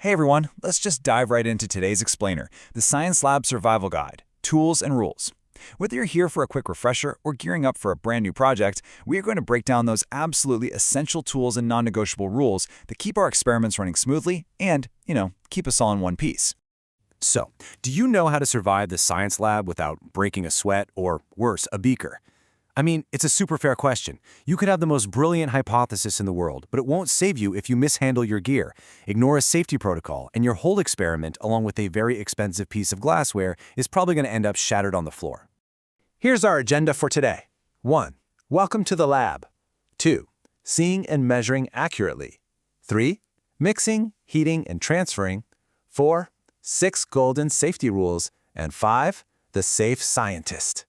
Hey everyone, let's just dive right into today's explainer, the Science Lab Survival Guide, Tools and Rules. Whether you're here for a quick refresher or gearing up for a brand new project, we are going to break down those absolutely essential tools and non-negotiable rules that keep our experiments running smoothly and, keep us all in one piece. So, do you know how to survive the science lab without breaking a sweat or, worse, a beaker? I mean, it's a super fair question. You could have the most brilliant hypothesis in the world, but it won't save you if you mishandle your gear, ignore a safety protocol, and your whole experiment, along with a very expensive piece of glassware, is probably going to end up shattered on the floor. Here's our agenda for today. 1. Welcome to the lab. 2. Seeing and measuring accurately. 3. Mixing, heating, and transferring. 4. 6 golden safety rules. And 5. The safe scientist.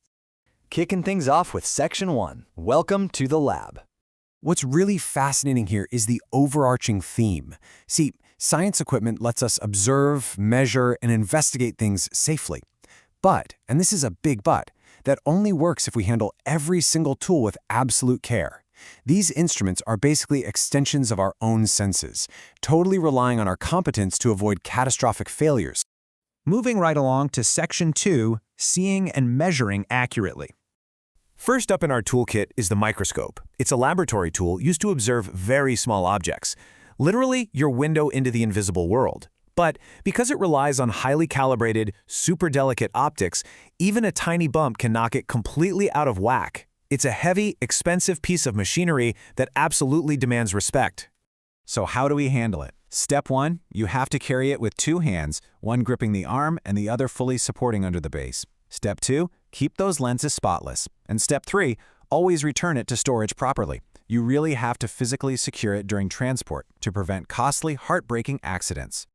Kicking things off with Section 1, Welcome to the Lab. What's really fascinating here is the overarching theme. See, science equipment lets us observe, measure, and investigate things safely. But, and this is a big but, that only works if we handle every single tool with absolute care. These instruments are basically extensions of our own senses, totally relying on our competence to avoid catastrophic failures. Moving right along to Section 2, Seeing and Measuring Accurately. First up in our toolkit is the microscope. It's a laboratory tool used to observe very small objects, literally your window into the invisible world. But because it relies on highly calibrated, super delicate optics, even a tiny bump can knock it completely out of whack. It's a heavy, expensive piece of machinery that absolutely demands respect. So how do we handle it? Step 1, you have to carry it with 2 hands, one gripping the arm and the other fully supporting under the base. Step 2, keep those lenses spotless. And step 3, always return it to storage properly. You really have to physically secure it during transport to prevent costly, heartbreaking accidents.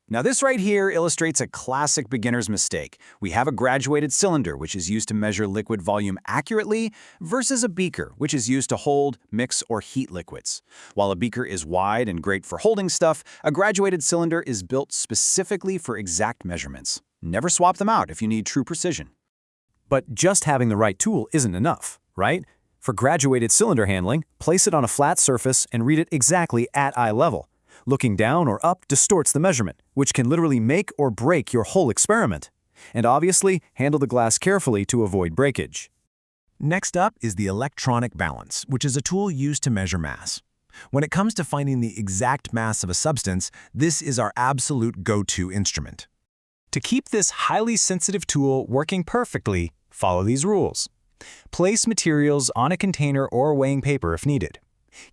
Now this right here illustrates a classic beginner's mistake. We have a graduated cylinder, which is used to measure liquid volume accurately, versus a beaker, which is used to hold, mix, or heat liquids. While a beaker is wide and great for holding stuff, a graduated cylinder is built specifically for exact measurements. Never swap them out if you need true precision. But just having the right tool isn't enough, right? For graduated cylinder handling, place it on a flat surface and read it exactly at eye level. Looking down or up distorts the measurement, which can literally make or break your whole experiment. And obviously, handle the glass carefully to avoid breakage. Next up is the electronic balance, which is a tool used to measure mass. When it comes to finding the exact mass of a substance, this is our absolute go-to instrument. To keep this highly sensitive tool working perfectly, follow these rules. Place materials on a container or weighing paper if needed.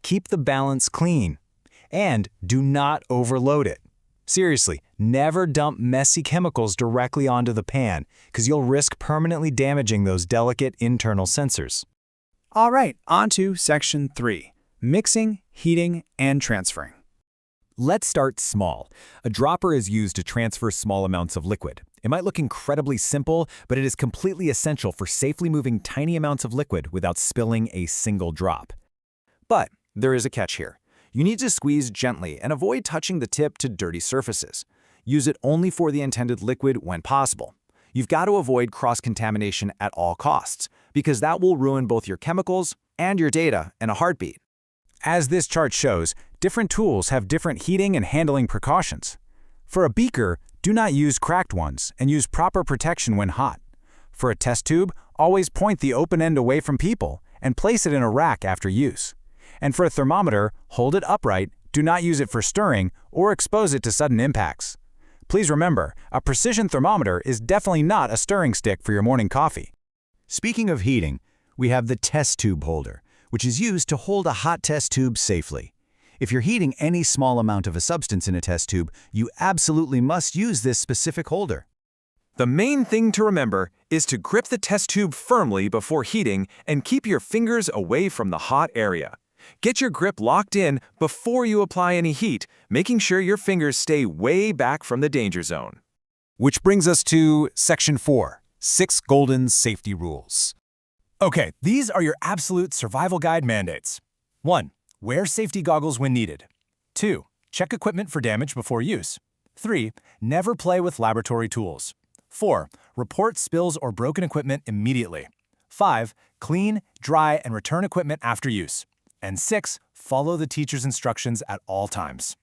Keep the balance clean. And do not overload it. Seriously, never dump messy chemicals directly onto the pan, because you'll risk permanently damaging those delicate internal sensors. All right, on to Section 3, Mixing, Heating, and Transferring. Let's start small. A dropper is used to transfer small amounts of liquid. It might look incredibly simple, but it is completely essential for safely moving tiny amounts of liquid without spilling a single drop. But there is a catch here. You need to squeeze gently and avoid touching the tip to dirty surfaces. Use it only for the intended liquid when possible. You've got to avoid cross-contamination at all costs, because that will ruin both your chemicals and your data in a heartbeat. As this chart shows, different tools have different heating and handling precautions. For a beaker, do not use cracked ones and use proper protection when hot. For a test tube, always point the open end away from people and place it in a rack after use. And for a thermometer, hold it upright, do not use it for stirring, or expose it to sudden impacts. Please remember, a precision thermometer is definitely not a stirring stick for your morning coffee. Speaking of heating, we have the test tube holder, which is used to hold a hot test tube safely. If you're heating any small amount of a substance in a test tube, you absolutely must use this specific holder. The main thing to remember is to grip the test tube firmly before heating and keep your fingers away from the hot area. Get your grip locked in before you apply any heat, making sure your fingers stay way back from the danger zone. Which brings us to Section 4, 6 Golden Safety Rules. Okay, these are your absolute survival guide mandates. 1. Wear safety goggles when needed. 2. Check equipment for damage before use. 3. Never play with laboratory tools. 4. Report spills or broken equipment immediately. 5. Clean, dry, and return equipment after use. And 6. Follow the teacher's instructions at all times.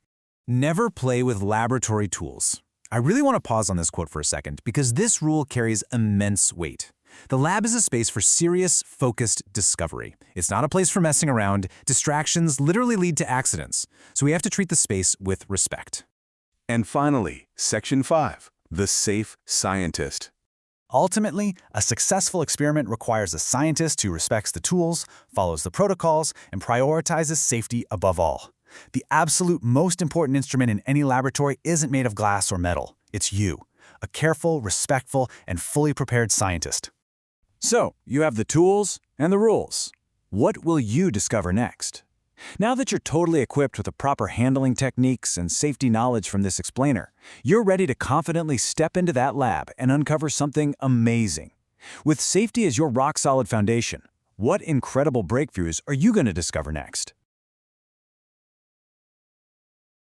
Never play with laboratory tools. I really want to pause on this quote for a second because this rule carries immense weight. The lab is a space for serious, focused discovery. It's not a place for messing around. Distractions literally lead to accidents, so we have to treat the space with respect. And finally, Section 5, the safe scientist. Ultimately, a successful experiment requires a scientist who respects the tools, follows the protocols, and prioritizes safety above all. The absolute most important instrument in any laboratory isn't made of glass or metal. It's you, a careful, respectful, and fully prepared scientist. So, you have the tools and the rules. What will you discover next? Now that you're totally equipped with the proper handling techniques and safety knowledge from this explainer, you're ready to confidently step into that lab and uncover something amazing. With safety as your rock-solid foundation, what incredible breakthroughs are you going to discover next?